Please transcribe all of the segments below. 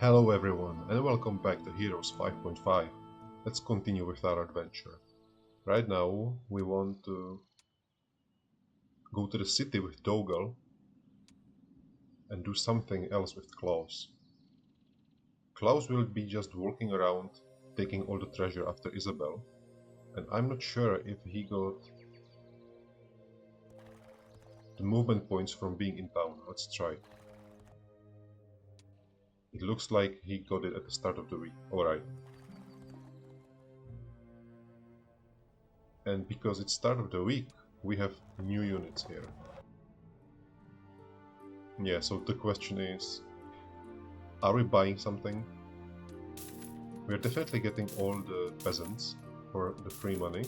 Hello everyone and welcome back to Heroes 5.5. Let's continue with our adventure. Right now we want to go to the city with Dougal and do something else with Klaus. Klaus will be just walking around taking all the treasure after Isabel, and I'm not sure if he got the movement points from being in town. Let's try. It looks like he got it at the start of the week. Alright. And because it's start of the week, we have new units here. Yeah, so the question is, are we buying something? We're definitely getting all the peasants for the free money.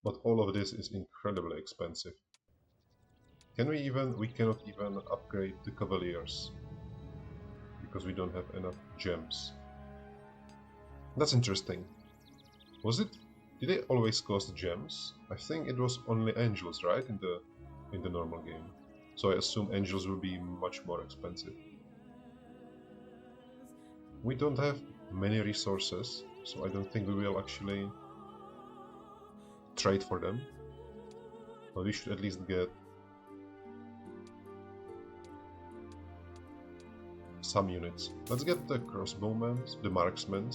But all of this is incredibly expensive. We cannot even upgrade the cavaliers because we don't have enough gems. That's interesting. Did they always cost gems? I think it was only angels, right, in the normal game. So I assume angels will be much more expensive. We don't have many resources, so I don't think we will actually trade for them. But we should at least get some units. Let's get the crossbowmen, the marksmen,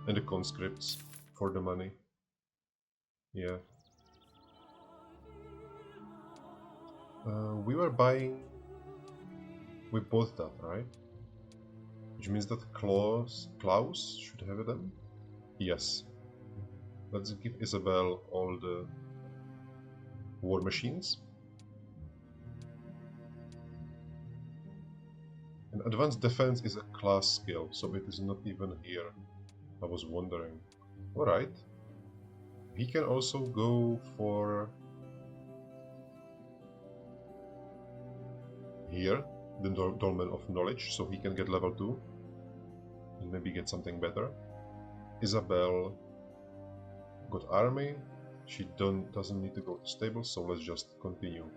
and the conscripts for the money. Yeah. We bought that, right? Which means that Klaus should have them? Yes. Let's give Isabel all the war machines. And advanced defense is a class skill, so it is not even here. I was wondering. Alright. He can also go for here, the Dolmen of Knowledge, so he can get level 2 and maybe get something better. Isabel got army. She doesn't need to go to stable, so let's just continue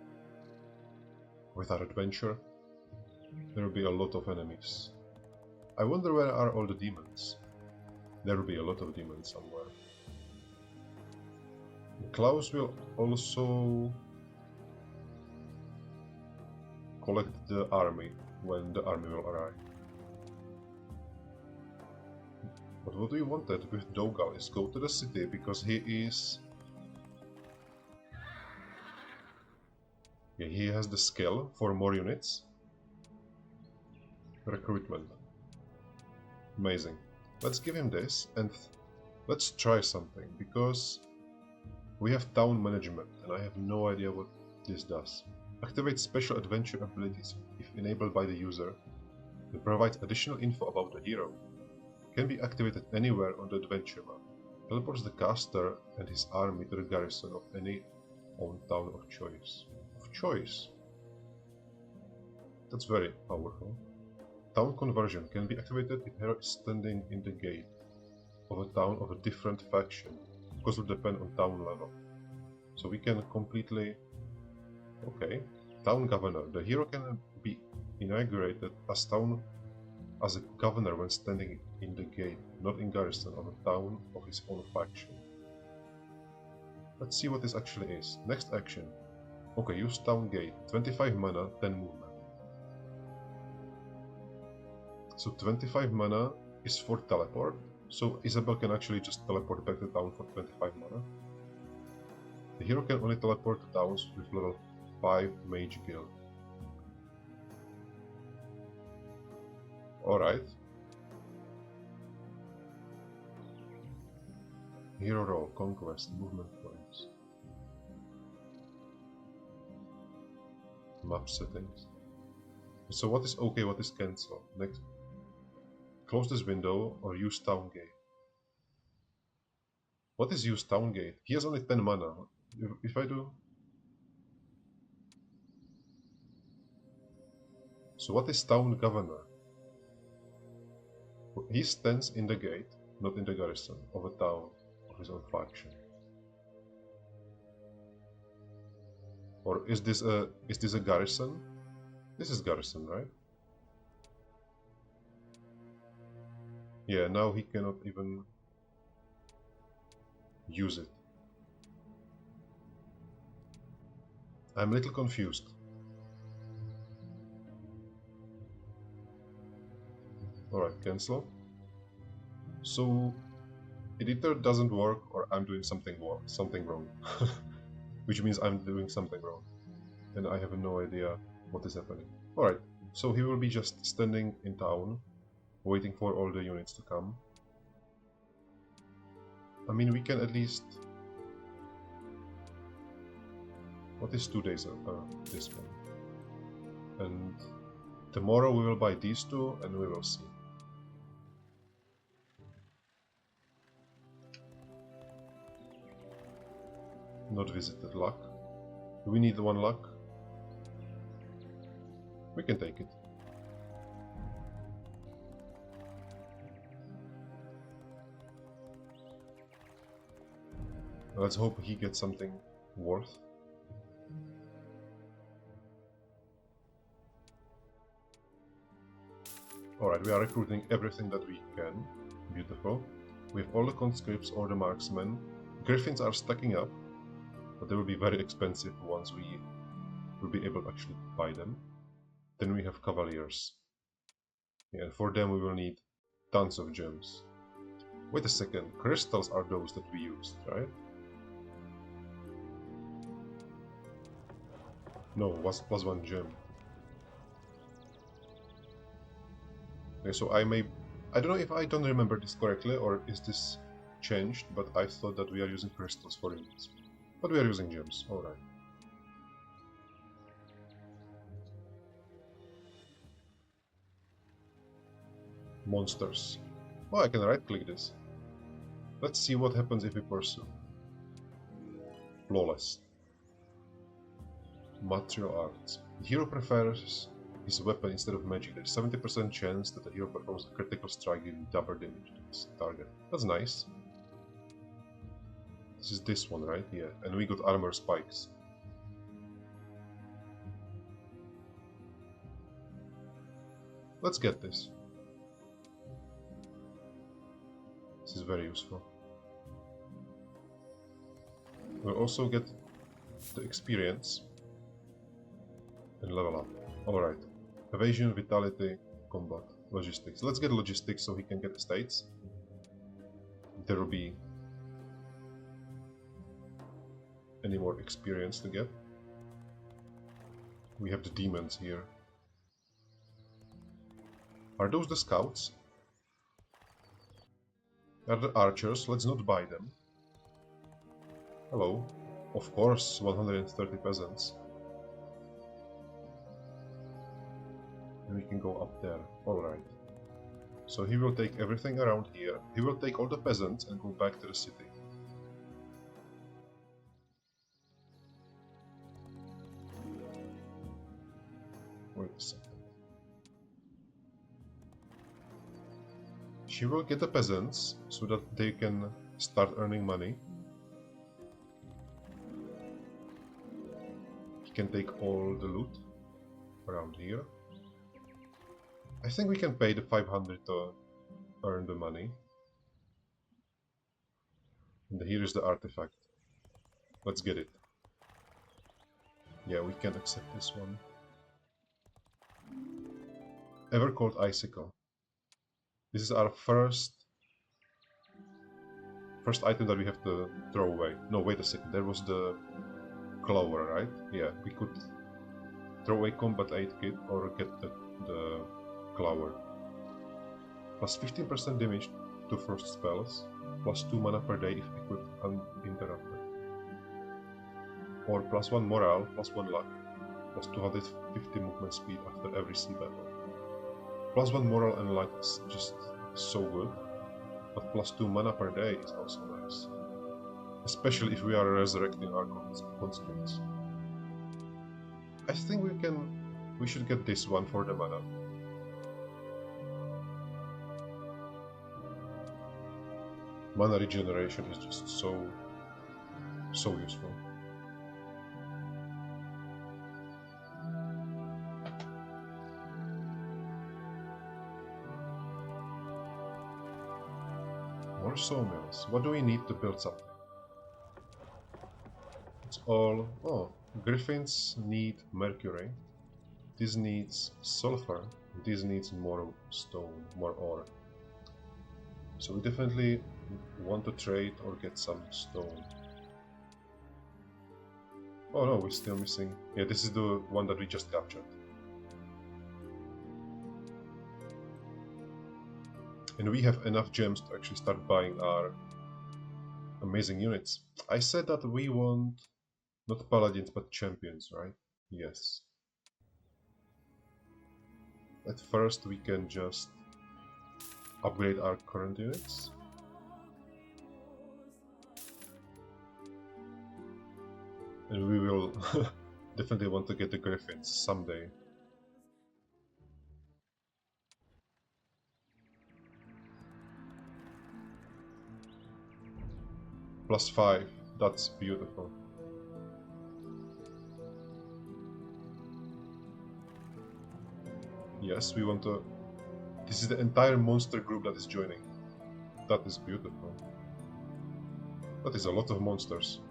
with our adventure. There will be a lot of enemies. I wonder where are all the demons. There will be a lot of demons somewhere. Klaus will also collect the army when the army will arrive. But what we wanted with Dougal is go to the city because he has the skill for more units. Recruitment. Amazing. Let's give him this and let's try something because we have town management and I have no idea what this does. Activate special adventure abilities if enabled by the user. It provides additional info about the hero. Can be activated anywhere on the adventure map. Teleports the caster and his army to the garrison of any own town of choice. That's very powerful. Town conversion can be activated if hero is standing in the gate of a town of a different faction. Of course, it will depend on town level. So we can completely... Okay. Town governor. The hero can be inaugurated as a governor when standing in the gate, not in garrison of a town of his own faction. Let's see what this actually is. Next action. Okay, use town gate. 25 mana, 10 movement. So 25 mana is for teleport. So Isabel can actually just teleport back to town for 25 mana. The hero can only teleport to towns with level 5 mage guild. Alright. Hero role, conquest, movement points. Map settings. So what is okay, what is cancel? Next. Close this window or use town gate. What is use town gate? He has only 10 mana. If I do... So what is town governor? He stands in the gate, not in the garrison, of a town of his own faction. Or is this a garrison? This is garrison, right? Yeah, now he cannot even use it. I'm a little confused. Alright, cancel. So it either doesn't work or I'm doing something wrong. Which means I'm doing something wrong. And I have no idea what is happening. Alright, so he will be just standing in town, waiting for all the units to come. I mean, we can at least... What is 2 days this one? And tomorrow we will buy these two and we will see. Not visited luck. Do we need 1 luck? We can take it. Let's hope he gets something worth. Alright, we are recruiting everything that we can. Beautiful. We have all the conscripts or the marksmen. Griffins are stacking up, but they will be very expensive once we will be able to actually buy them. Then we have cavaliers. Yeah, and for them we will need tons of gems. Wait a second, crystals are those that we used, right? No, was +1 gem. Okay, so I don't know if I don't remember this correctly or is this changed, but I thought that we are using crystals for units. But we are using gems, alright. Monsters. Oh, I can right-click this. Let's see what happens if we pursue. Flawless. Material arts. The hero prefers his weapon instead of magic. There's 70% chance that the hero performs a critical strike dealing double damage to its target. That's nice. This is this one, right? Yeah. And we got armor spikes. Let's get this. This is very useful. We'll also get the experience and level up. Alright. Evasion, vitality, combat, logistics. Let's get logistics so he can get estates. There will be any more experience to get. We have the demons here. Are those the scouts? Are the archers? Let's not buy them. Hello. Of course, 130 peasants. And we can go up there. Alright. So he will take everything around here. He will take all the peasants and go back to the city. Wait a second. She will get the peasants so that they can start earning money. He can take all the loot around here. I think we can pay the 500 to earn the money. And here is the artifact. Let's get it. Yeah, we can accept this one. Ever called Icicle. This is our first item that we have to throw away. No, wait a second. There was the clover, right? Yeah, we could throw away combat aid kit or get the clover. Plus 15% damage to first spells. Plus 2 mana per day if equipped uninterrupted. Or plus 1 morale, plus 1 luck. Plus 250 movement speed after every sea battle. Plus 1 morale and luck is just so good. But plus 2 mana per day is also nice. Especially if we are resurrecting our conscripts. I think we should get this one for the mana. Mana regeneration is just so useful. More sawmills. What do we need to build something? It's all... Oh, griffins need mercury. This needs sulfur. This needs more stone, more ore. So we definitely want to trade or get some stone. Oh no, we're still missing... Yeah, this is the one that we just captured. And we have enough gems to actually start buying our amazing units. I said that we want not paladins but champions, right? Yes. At first we can just upgrade our current units. And we will definitely want to get the griffins someday. +5, that's beautiful. Yes, we want to... This is the entire monster group that is joining. That is beautiful. That is a lot of monsters.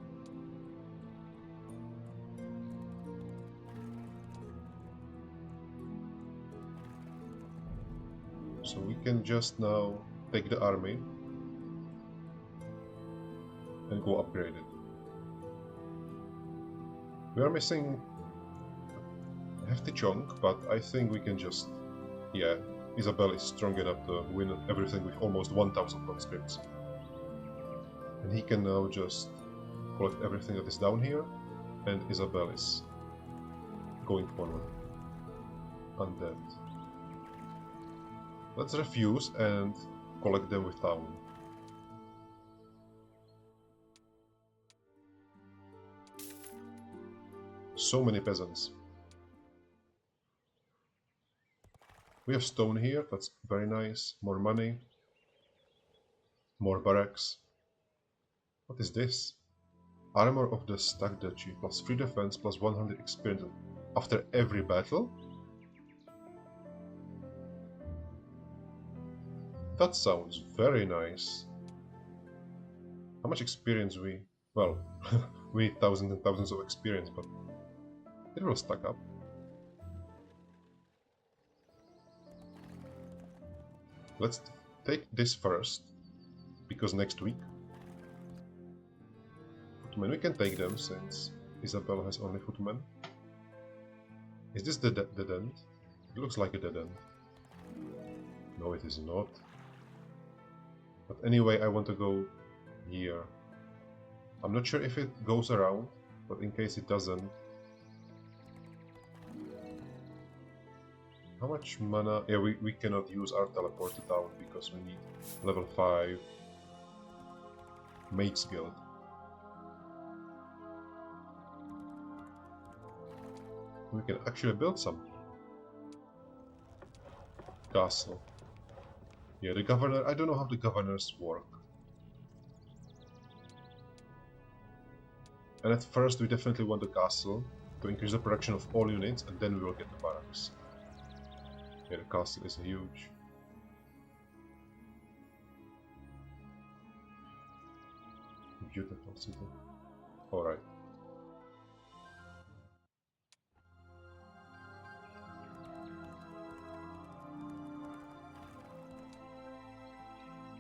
So we can just now take the army and go upgrade it. We are missing a hefty chunk, but I think we can just... Yeah, Isabel is strong enough to win everything with almost 1000 conscripts. And he can now just collect everything that is down here, and Isabel is going forward. Undead. Let's refuse and collect them with town. So many peasants. We have stone here, that's very nice. More money. More barracks. What is this? Armor of the Stag Duchy, +3 defense, +100 experience after every battle? That sounds very nice. How much experience we... Well, we need thousands and thousands of experience, but it will stack up. Let's take this first, because next week... Footmen, we can take them, since Isabel has only footmen. Is this the dead end? It looks like a dead end. No, it is not. But anyway, I want to go here. I'm not sure if it goes around, but in case it doesn't... How much mana? Yeah, we cannot use our teleport to town because we need level 5 Mage's Guild. We can actually build some castle. Yeah, the governor, I don't know how the governors work. And at first we definitely want the castle to increase the production of all units, and then we will get the barracks. Yeah, the castle is huge. Beautiful city. Alright.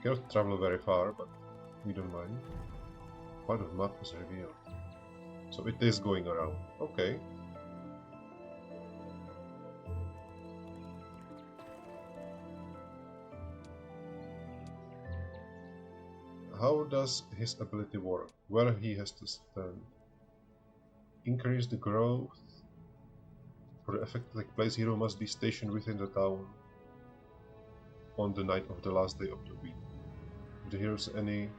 Cannot travel very far, but we don't mind. Part of map is revealed. So it is going around. Okay. How does his ability work? Where he has to stand? Increase the growth. For the effect to take place, hero must be stationed within the town on the night of the last day of the week. If the hero has any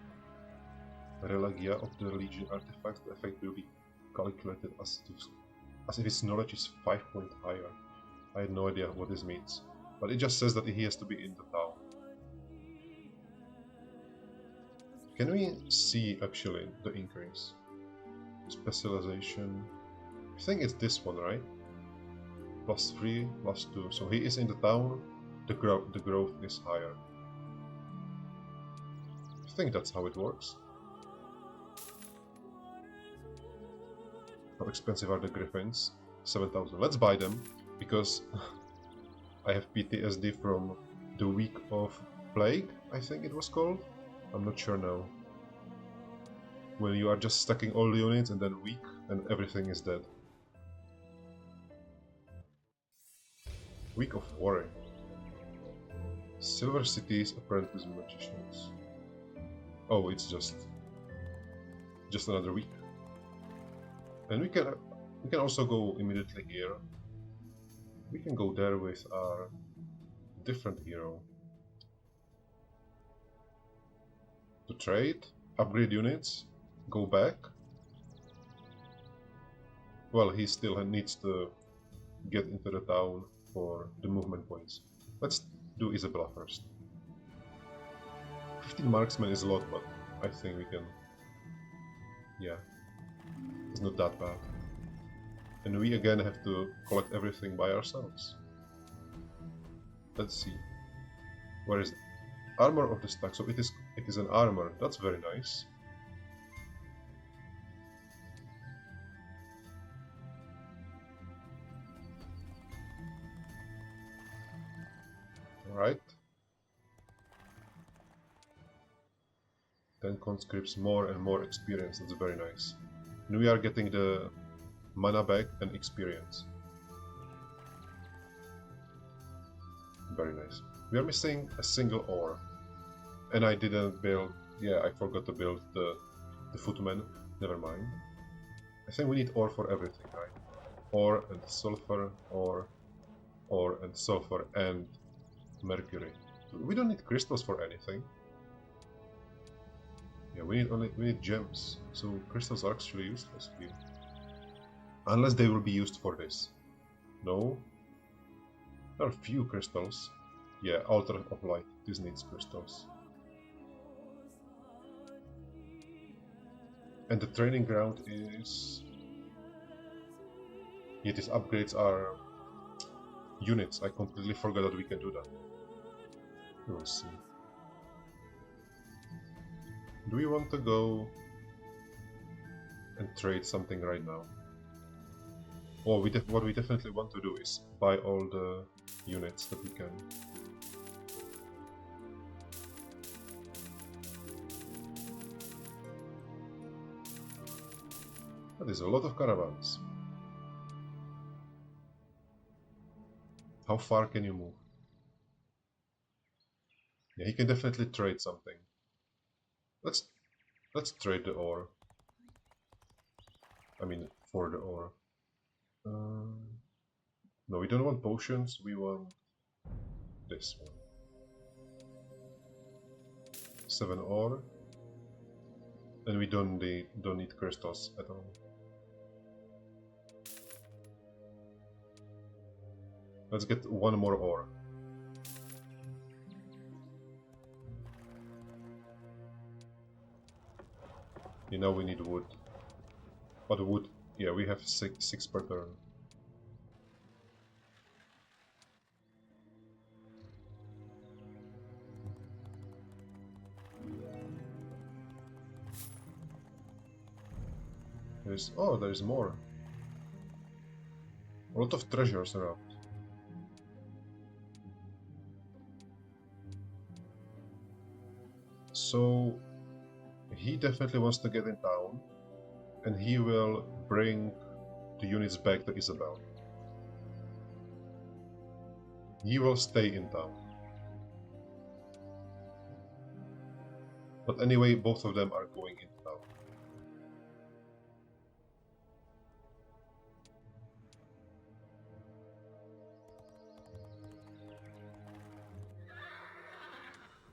religia of the Legion artifacts, the effect will be calculated as if its knowledge is 5 points higher. I had no idea what this means, but it just says that he has to be in the town. Can we see actually the increase? Specialization. I think it's this one, right? +3, +2. So he is in the town, the growth is higher. think that's how it works. How expensive are the griffins? 7,000. Let's buy them, because I have PTSD from the week of plague, I think it was called. I'm not sure now. When you are just stacking all the units and then weak and everything is dead. Week of worry. Silver cities apprentice magicians. Oh, it's just another week. And we can also go immediately here. We can go there with our different hero. To trade, upgrade units, go back. Well, he still needs to get into the town for the movement points. Let's do Isabella first. 15 marksmen is a lot, but I think we can... yeah, it's not that bad. And we again have to collect everything by ourselves. Let's see. Where is it? Armor of the stack. So it is an armor. That's very nice. Alright. 10 conscripts, more and more experience. That's very nice. And we are getting the mana back and experience. Very nice. We are missing a single ore. And I didn't build... yeah, I forgot to build the footman. Never mind. I think we need ore for everything, right? Ore and sulfur, ore and sulfur and mercury. We don't need crystals for anything. Yeah, we need gems. So crystals are actually useless here. Unless they will be used for this. No. There are few crystals. Yeah, altar of light. This needs crystals. And the training ground is... yeah, these upgrades are units. I completely forgot that we can do that. We will see. Do we want to go and trade something right now? Oh, what we definitely want to do is buy all the units that we can. That is a lot of caravans. How far can you move? Yeah, he can definitely trade something. Let's trade the ore. I mean, for the ore. No, we don't want potions. We want this one. 7 ore, and we don't need crystals at all. Let's get 1 more ore. You know we need wood. But wood, yeah, we have 6 per turn. There's more. A lot of treasures around. So he definitely wants to get in town, and he will bring the units back to Isabel. He will stay in town. But anyway, both of them are going into town.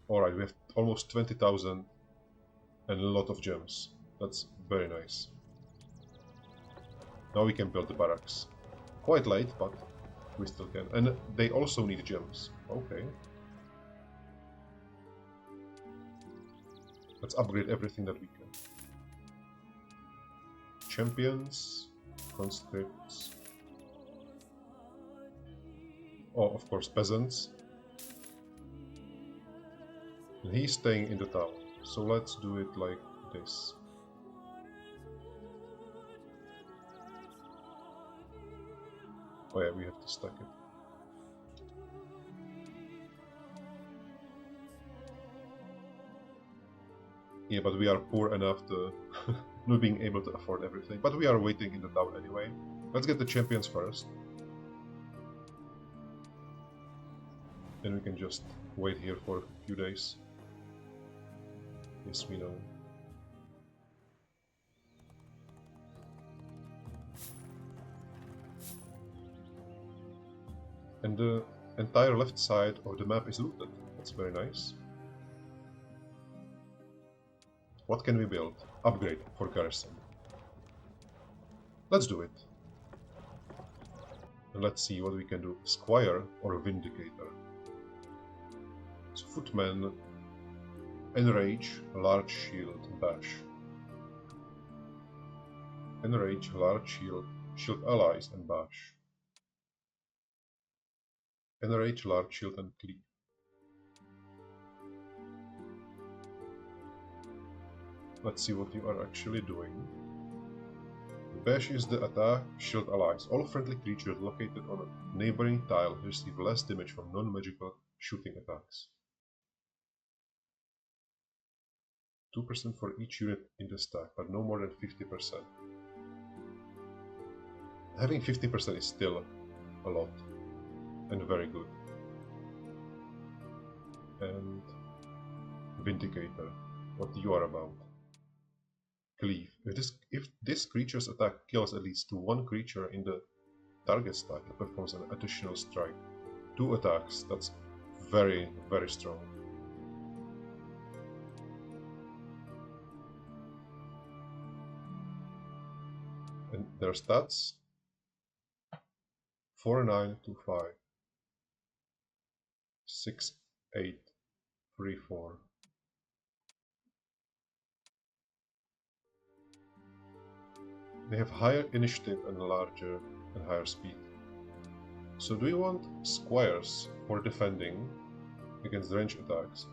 Alright, we have almost 20,000 and a lot of gems. That's very nice. Now we can build the barracks. Quite late, but we still can. And they also need gems. Okay. Let's upgrade everything that we can. Champions, conscripts. Oh, of course, peasants. And he's staying in the town. So let's do it like this. Oh yeah, we have to stack it. Yeah, but we are poor enough to not being able to afford everything. But we are waiting in the town anyway. Let's get the champions first. Then we can just wait here for a few days. Yes, we know. And the entire left side of the map is looted. That's very nice. What can we build? Upgrade for garrison. Let's do it. And let's see what we can do. Squire or Vindicator. So Footman, Enrage, Large Shield, Bash. Enrage, Large Shield, Shield Allies and Bash. Enrage, Large Shield and Cleave. Let's see what you are actually doing. Bash is the attack, Shield Allies. All friendly creatures located on a neighboring tile receive less damage from non-magical shooting attacks. 2% for each unit in the stack, but no more than 50%. Having 50% is still a lot, and very good. And Vindicator, what you are about. Cleave. If this creature's attack kills at least one creature in the target stack, it performs an additional strike. 2 attacks, that's very, very strong. And their stats 4925 6834. They have higher initiative and larger and higher speed. So do you want squires for defending against range attacks,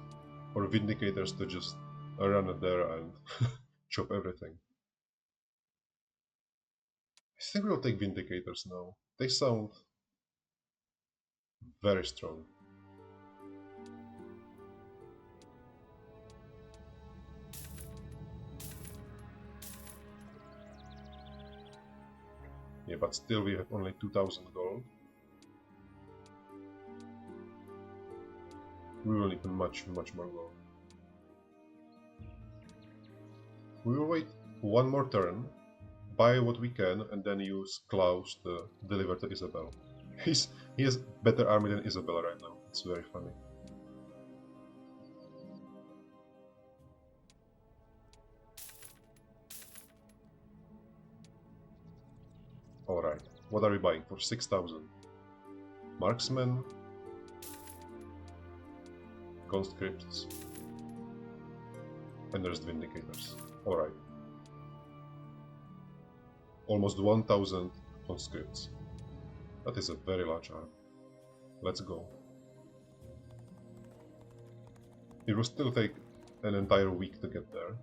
or vindicators to just run there and chop everything? I think we'll take vindicators now. They sound very strong. Yeah, but still we have only 2000 gold. We will need much more gold. We will wait one more turn, buy what we can, and then use Klaus to deliver to Isabel. He has better army than Isabel right now. It's very funny. Alright, what are we buying for 6000? Marksmen, conscripts, and there's vindicators. Alright. Almost 1000 conscripts. That is a very large army. Let's go. It will still take an entire week to get there.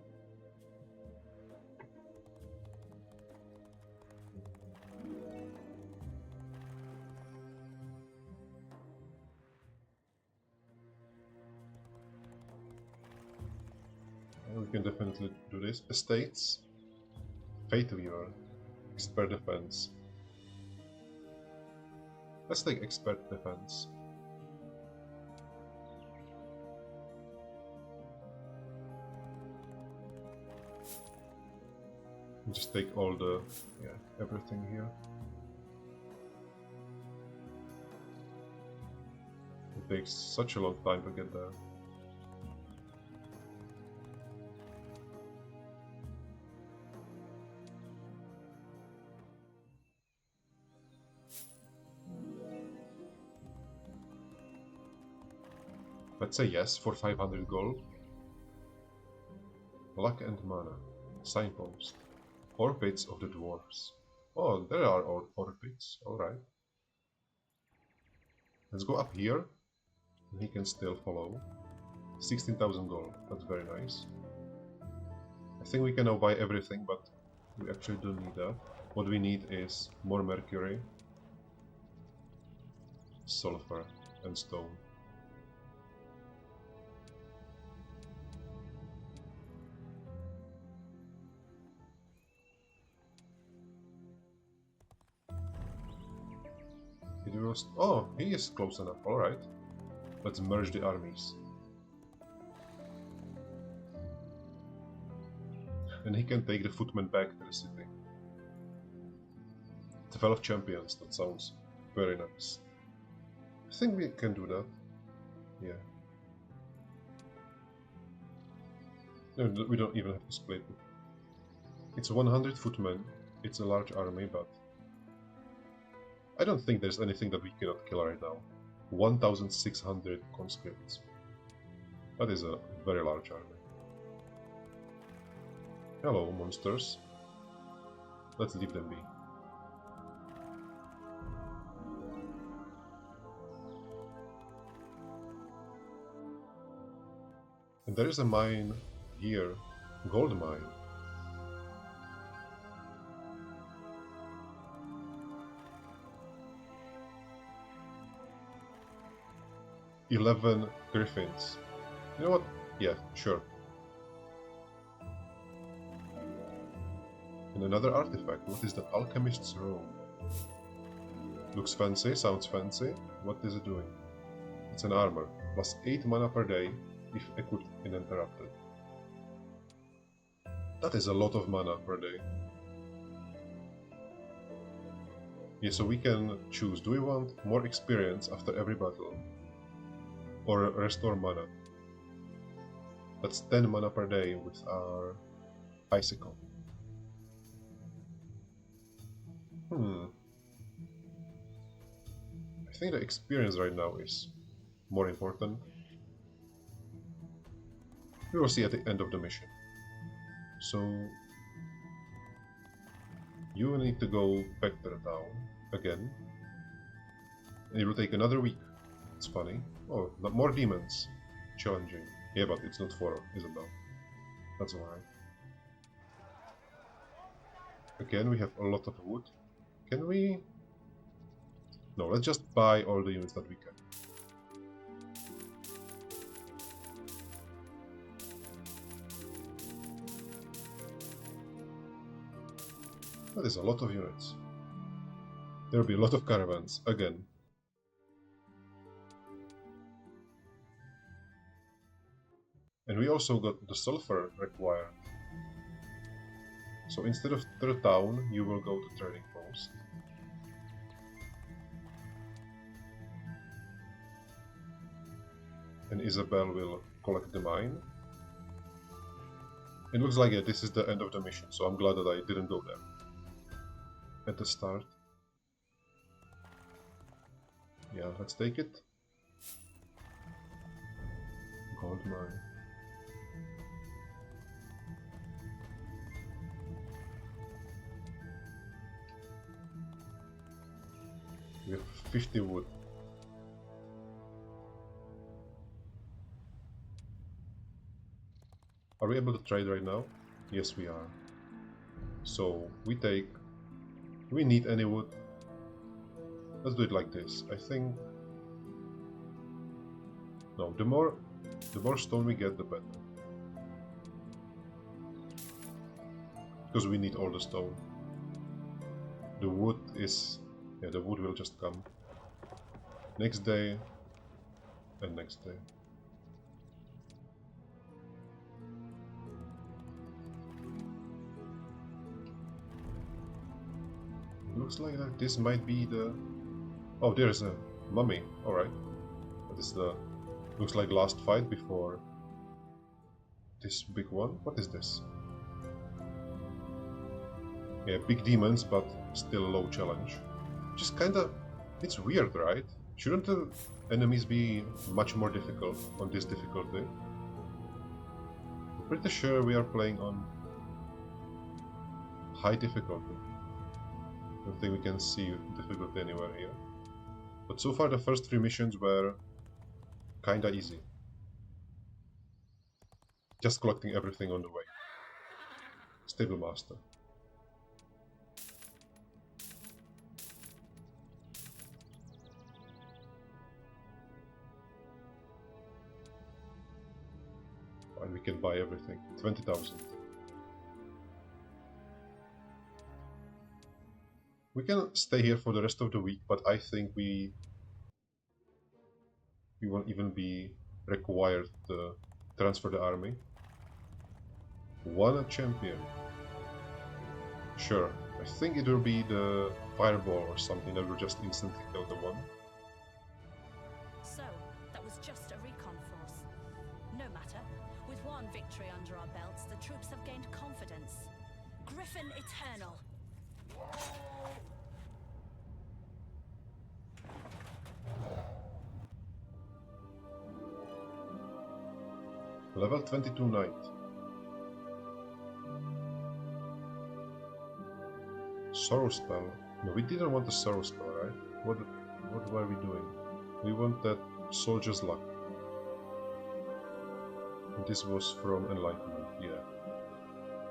And we can definitely do this. Estates, Fate Weaver, Expert Defense. Let's take Expert Defense. Just take all the, everything here. It takes such a long time to get there. Let's say yes for 500 gold. Luck and mana. Signpost. Ore pits of the dwarves. Oh, there are ore pits. Alright. Let's go up here. And he can still follow. 16,000 gold. That's very nice. I think we can now buy everything, but we actually don't need that. What we need is more mercury, sulfur, and stone. It was... Oh, he is close enough. Alright. Let's merge the armies. And he can take the footmen back to the city. 12 champions, that sounds very nice. I think we can do that. Yeah. No, we don't even have to split it. It's 100 footmen, it's a large army, but I don't think there's anything that we cannot kill right now. 1,600 conscripts. That is a very large army. Hello, monsters. Let's leave them be. And there is a mine here, gold mine. "11 griffins." You know what? Yeah, sure. And another artifact. What is the Alchemist's Robe? Looks fancy, sounds fancy. What is it doing? It's an armor. Plus 8 mana per day if equipped uninterrupted. That is a lot of mana per day. Yeah, so we can choose. Do we want more experience after every battle? Or restore mana? That's 10 mana per day with our Icicle. I think the experience right now is more important. We will see at the end of the mission. So you will need to go back to the town again. And it will take another week. It's funny. Oh, not more demons. Challenging. Yeah, but it's not 4, is it now? That's why. Again, we have a lot of wood. Can we... No, let's just buy all the units that we can. That is a lot of units. There will be a lot of caravans, again. And we also got the sulfur required. So instead of to the town, you will go to trading post. And Isabel will collect the mine. It looks like this is the end of the mission, so I'm glad that I didn't go there at the start. Yeah, let's take it. Gold mine. We have 50 wood. Are we able to trade right now? Yes, we are. So we take... Do we need any wood? Let's do it like this. I think... No, the more stone we get, the better. Because we need all the stone. The wood is... Yeah, the wood will just come. Next day and next day. Looks like that this might be the... Oh, there's a mummy. Alright. That is the... Looks like last fight before this big one. What is this? Yeah, big demons, but still low challenge. Just kinda... It's weird, right? Shouldn't the enemies be much more difficult on this difficulty? I'm pretty sure we are playing on high difficulty. I don't think we can see difficulty anywhere here. But so far the first 3 missions were kinda easy. Just collecting everything on the way. Stable master. And we can buy everything. 20,000. We can stay here for the rest of the week, but I think we won't even be required to transfer the army. One champion. Sure. I think it will be the fireball or something that will just instantly kill the one. So, that was just a recon force. No matter. With one victory under our belts, the troops have gained confidence. Griffin Eternal. Level 22 knight. Sorrow spell. No, we didn't want the sorrow spell, right? What were we doing? We want that soldier's luck. And this was from enlightenment, yeah.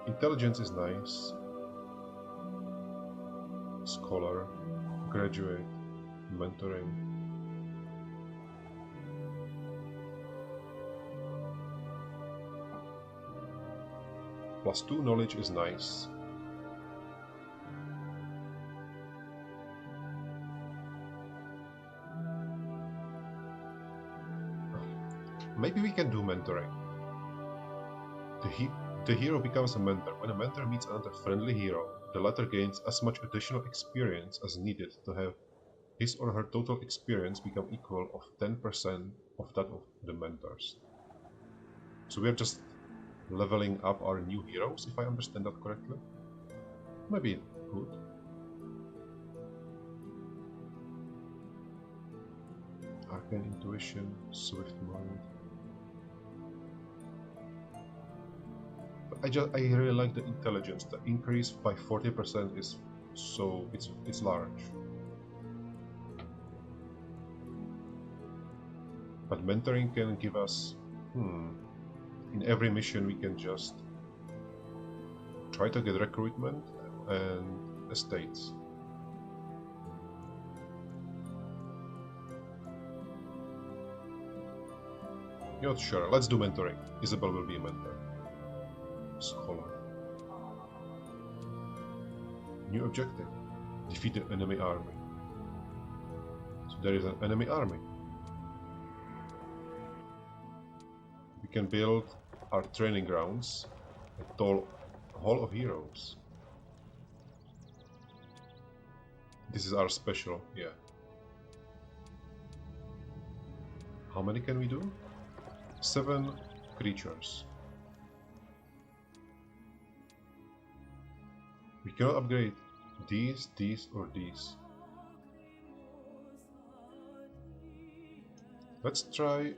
Intelligence is nice. Scholar, graduate, mentoring. +2 knowledge is nice. Maybe we can do mentoring. The hero becomes a mentor. When a mentor meets another friendly hero, the latter gains as much additional experience as needed to have his or her total experience become equal of 10% of that of the mentors. So we are just leveling up our new heroes, if I understand that correctly. Maybe good. Arcane Intuition, Swift Mind. I really like the intelligence. The increase by 40% is so it's large. But mentoring can give us in every mission we can just try to get recruitment and estates. You're not sure. Let's do mentoring. Isabel will be a mentor. Scholar. New objective. Defeat the enemy army. So there is an enemy army. We can build our training grounds. A hall of heroes. This is our special, yeah. How many can we do? 7 creatures. We cannot upgrade these, or these. Let's try.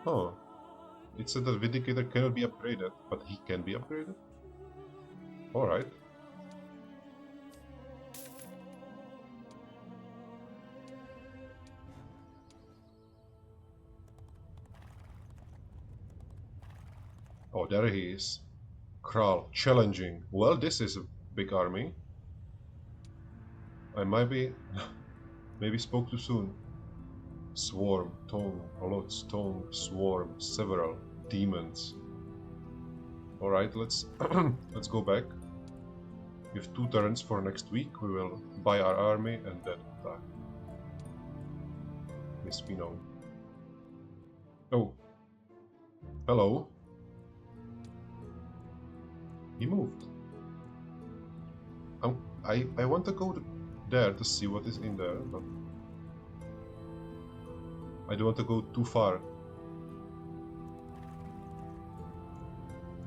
Oh, it said that Vindicator cannot be upgraded, but he can be upgraded? Alright. Oh, there he is. Kral, challenging. Well, this is a big army. I maybe spoke too soon. Swarm, tongue, lots, tongue, swarm, several, demons. Alright, let's let's go back. We have 2 turns for next week. We will buy our army and then attack. Miss Fino. Oh. Hello. He moved. I want to go there to see what is in there, but I don't want to go too far.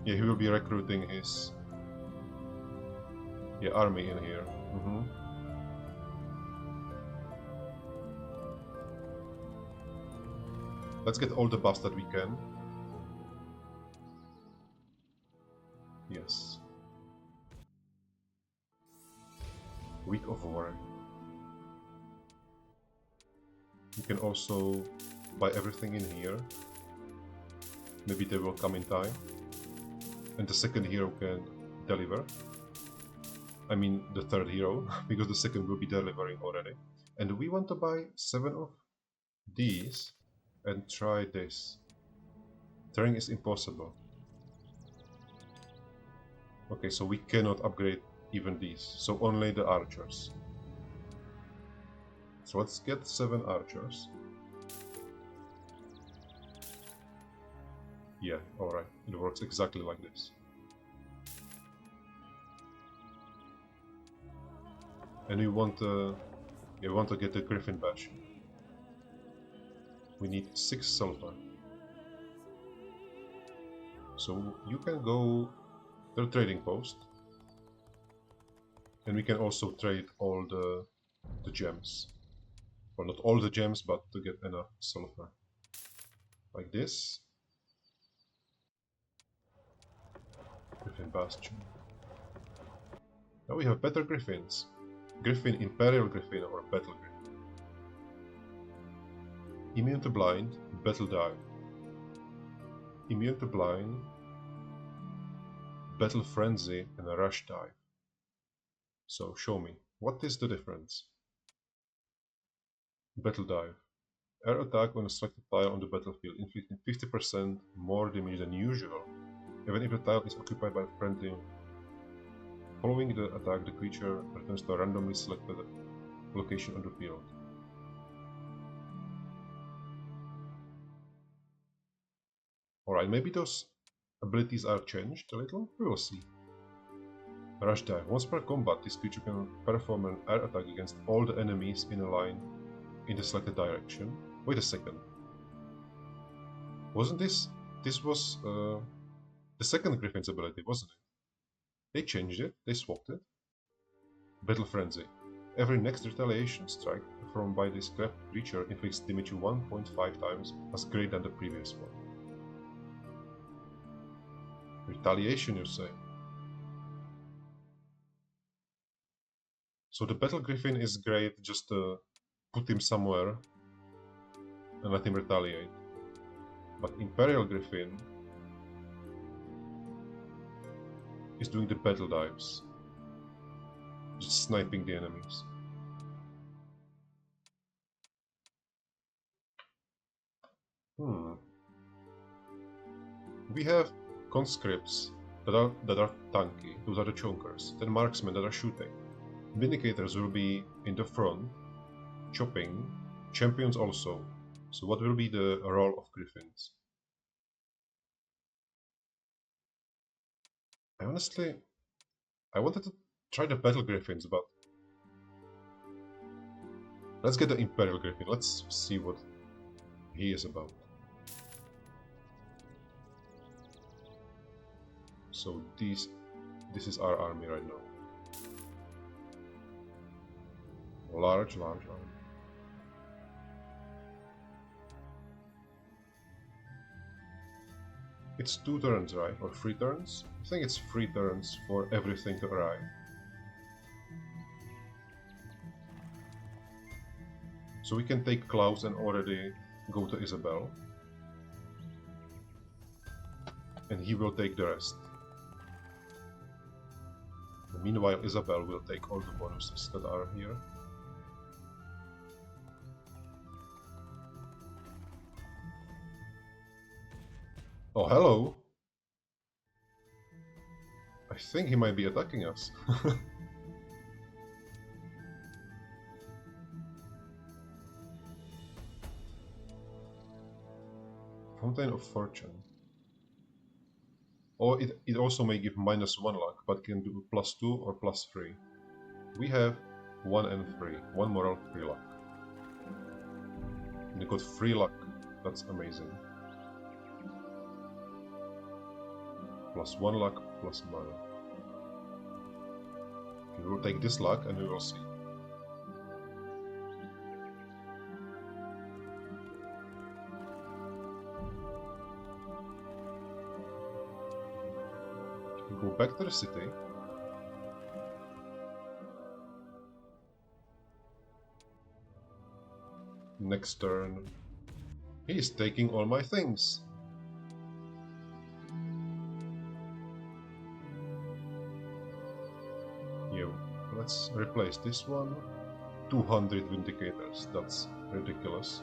Yeah, he will be recruiting his army in here. Let's get all the buffs that we can. Yes. week of war. You can also buy everything in here. Maybe they will come in time. And the second hero can deliver. I mean the third hero, because the second will be delivering already. And we want to buy 7 of these and try this. Terrain is impossible. Okay, so we cannot upgrade even these, so only the archers. So let's get 7 archers. Yeah, alright, it works exactly like this. And we want to get the Griffin Bash. We need 6 silver. So you can go to the trading post. And we can also trade all the gems. Well, not all the gems, but to get enough silver. Like this. Griffin Bastion. Now we have better griffins. Griffin, Imperial Griffin, or Battle Griffin. Immune to Blind, Battle Dive. Immune to Blind, Battle Frenzy, and a Rush Dive. So show me, what is the difference? Battle Dive. Air attack on a selected tile on the battlefield, inflicting 50% more damage than usual, even if the tile is occupied by a friendly. Following the attack, the creature returns to a randomly selected location on the field. Alright, maybe those abilities are changed a little? We will see. Rush Dive. Once per combat, this creature can perform an air attack against all the enemies in a line in the selected direction. Wait a second. Wasn't this... This was the second Griffin's ability, wasn't it? They changed it, they swapped it. Battle Frenzy. Every next retaliation strike performed by this creature inflicts damage 1.5 times as great than the previous one. Retaliation, you say? So the Battle Griffin is great just to put him somewhere and let him retaliate. But Imperial Griffin is doing the battle dives. Just sniping the enemies. We have conscripts that are tanky, those are the chonkers, then marksmen that are shooting. Vindicators will be in the front, chopping, champions also. So what will be the role of griffins? I wanted to try the battle griffins, but let's get the Imperial Griffin, let's see what he is about. So this is our army right now. Large army. It's 2 turns, right? Or 3 turns? I think it's 3 turns for everything to arrive. So we can take Klaus and already go to Isabel. And he will take the rest. And meanwhile, Isabel will take all the bonuses that are here. Oh, hello! I think he might be attacking us. Fountain of Fortune. Or it also may give -1 luck, but can do +2 or +3. We have 1 and 3. 1 moral, 3 luck. And we got 3 luck. That's amazing. +1 luck, plus mana. We will take this luck and we will see. We go back to the city. Next turn. He's taking all my things. Here, let's replace this one. 200 Vindicators, that's ridiculous.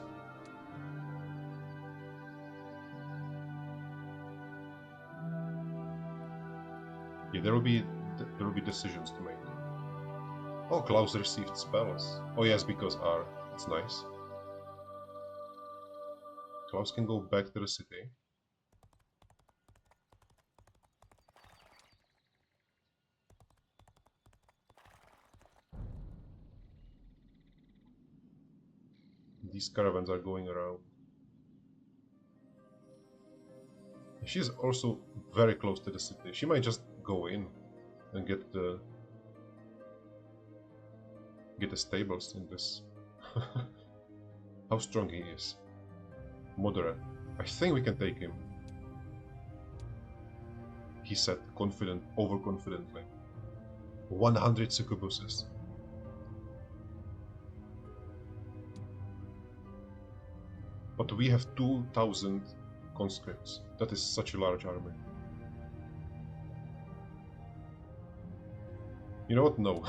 Yeah, there will be decisions to make. Oh, Klaus received spells. Oh yes, because R. It's nice. Klaus can go back to the city. These caravans are going around. She's also very close to the city. She might just go in and get the stables in this. How strong he is. Moderate. I think we can take him. He said overconfidently. 100 succubuses. But we have 2,000 conscripts. That is such a large army. You know what? No.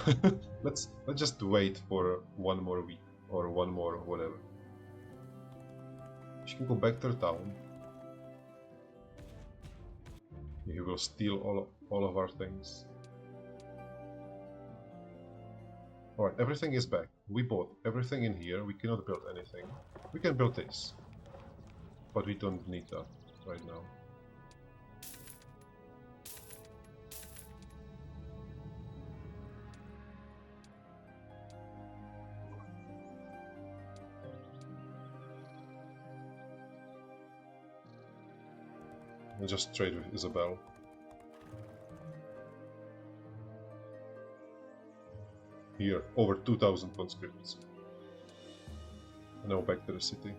let's just wait for one more week or one more whatever. She can go back to the town. He will steal all of our things. Alright, everything is back. We bought everything in here. We cannot build anything. We can build this. But we don't need that right now. We'll just trade with Isabel. Here, over 2,000 conscripts. Now back to the city.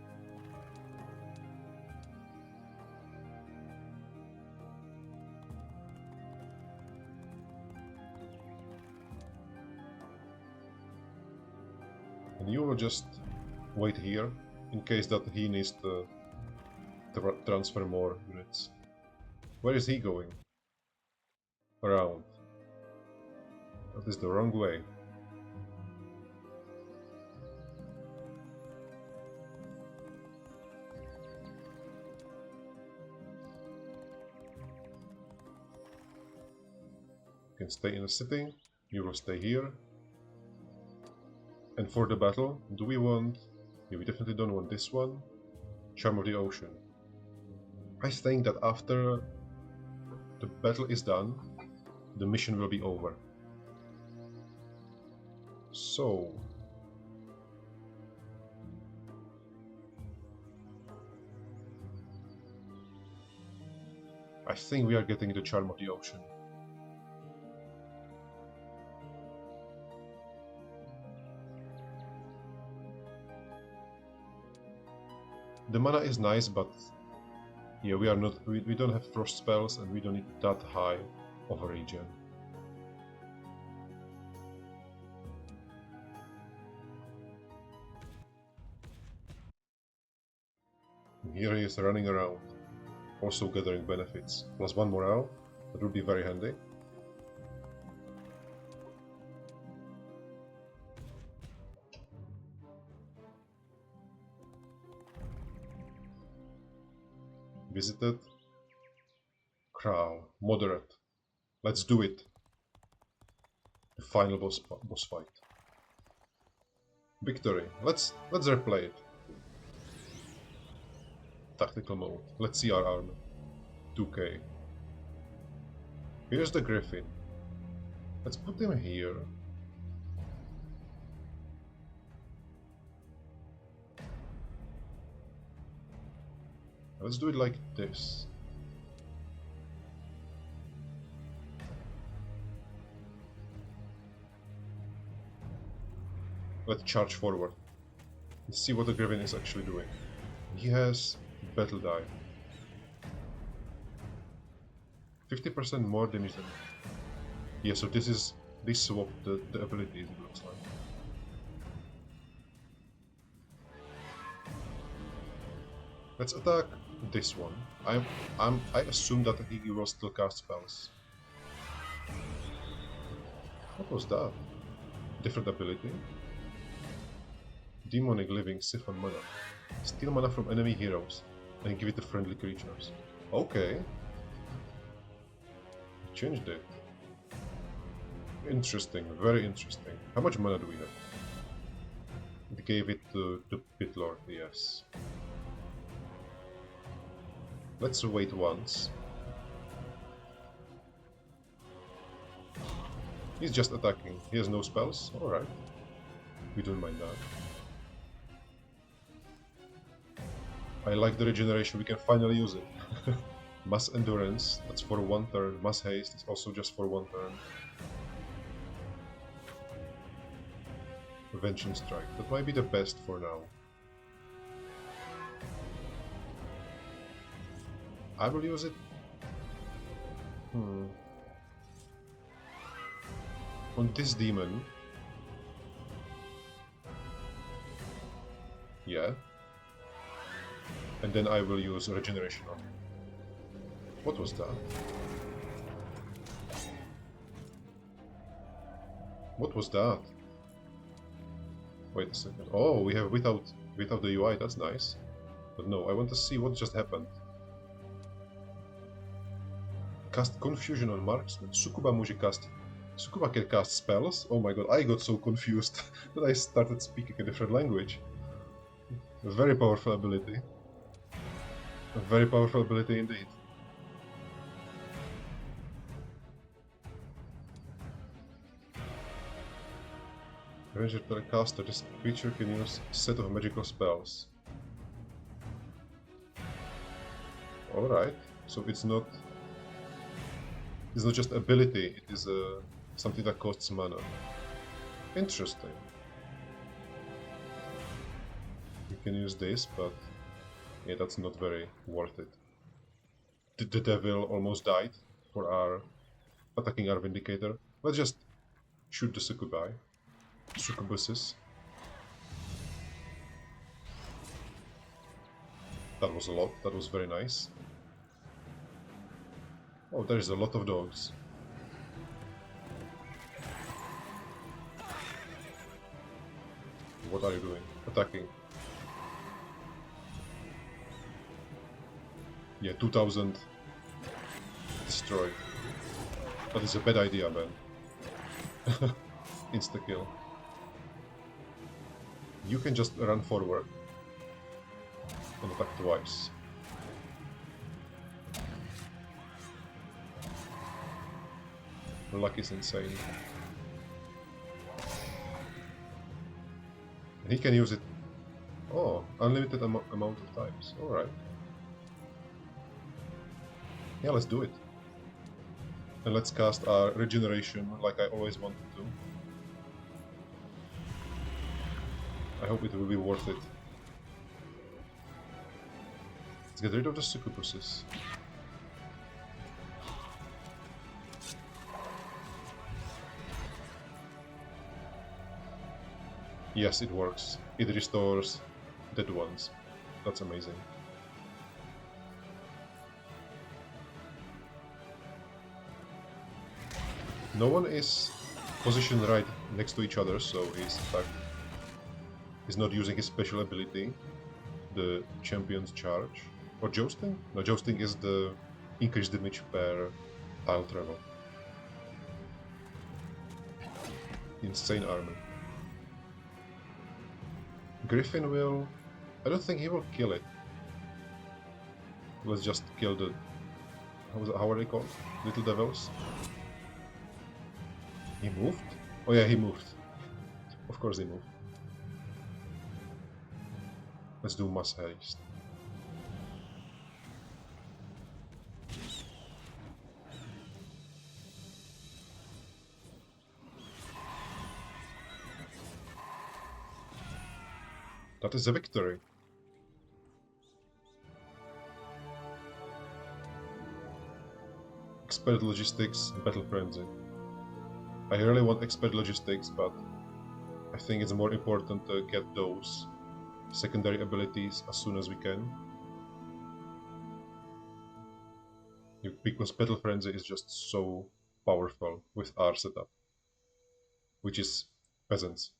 And you will just wait here in case that he needs to transfer more units. Where is he going? Around. That is the wrong way. You can stay in the city. You will stay here. And for the battle, do we want... Yeah, we definitely don't want this one. Charm of the Ocean. I think that after the battle is done, the mission will be over. So... I think we are getting the Charm of the Ocean. The mana is nice, but yeah, we don't have frost spells and we don't need that high of a regen. And here he is running around, also gathering benefits. Plus 1 morale, that would be very handy. Visited. Kral. Moderate. Let's do it. The final boss fight. Victory. Let's replay it. Tactical mode. Let's see our armor. 2k. Here's the Griffin. Let's put him here. Let's do it like this. Let's charge forward. Let's see what the Griffin is actually doing. He has battle die. 50% more damage than... Yeah, so this swapped the abilities, it looks like. Let's attack this one. I assume that he will still cast spells. What was that? Different ability? Demonic Living Siphon Mana. Steal mana from enemy heroes and give it to friendly creatures. Okay. Changed it. Interesting, very interesting. How much mana do we have? It gave it to the Pit Lord, yes. Let's wait once. He's just attacking. He has no spells? Alright. We don't mind that. I like the regeneration, we can finally use it. Mass Endurance, that's for one turn. Mass Haste is also just for one turn. Vengeance Strike, that might be the best for now. I will use it. On this demon. Yeah. And then I will use regeneration on him. What was that? What was that? Wait a second. Oh, we have without the UI, that's nice. But no, I want to see what just happened. Cast Confusion on Marksman. Sukuba může cast. Sukuba can cast spells? Oh my god, I got so confused that I started speaking a different language. A very powerful ability. A very powerful ability indeed. Ranger Telecaster, this creature can use a set of magical spells. Alright, so it's not just ability, it is something that costs mana. Interesting. You can use this, but yeah, that's not very worth it. The devil almost died for our attacking our Vindicator. Let's just shoot the succubuses. That was a lot, that was very nice. Oh, there is a lot of dogs. What are you doing? Attacking. Yeah, 2000 destroyed. That is a bad idea, man. Insta-kill. You can just run forward and attack twice. Luck is insane. And he can use it. Oh, unlimited amount of times. Alright. Yeah, let's do it. And let's cast our regeneration like I always wanted to. I hope it will be worth it. Let's get rid of the succubuses. Yes, it works. It restores dead ones. That's amazing. No one is positioned right next to each other, so he's not using his special ability, the Champion's Charge. Or Jousting? No, Jousting is the increased damage per tile travel. Insane armor. Griffin will... I don't think he will kill it. Let's just kill the... How are they called? Little devils? He moved? Oh yeah, he moved. Of course he moved. Let's do mass haste. That is a victory. Expert Logistics, Battle Frenzy. I really want Expert Logistics, but I think it's more important to get those secondary abilities as soon as we can. because Battle Frenzy is just so powerful with our setup, which is peasants.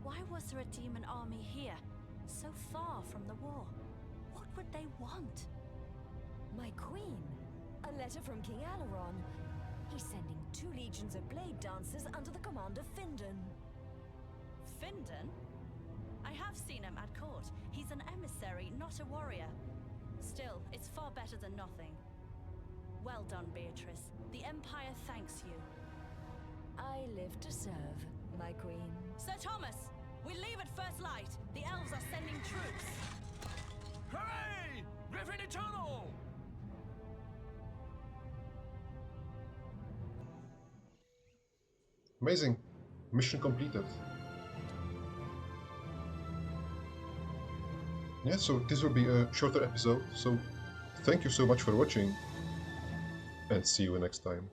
Why was there a demon army here, so far from the war? What would they want? My queen. A letter from King Aileron. He's sending 2 legions of blade dancers under the command of Findon. Findon? I have seen him at court. He's an emissary, not a warrior. Still, it's far better than nothing. Well done, Beatrice. The Empire thanks you. I live to serve, my queen. Sir Thomas, we leave at first light. The elves are sending troops. Hooray! Griffin Eternal! Amazing! Mission completed. Yeah, so this will be a shorter episode, so thank you so much for watching, and see you next time.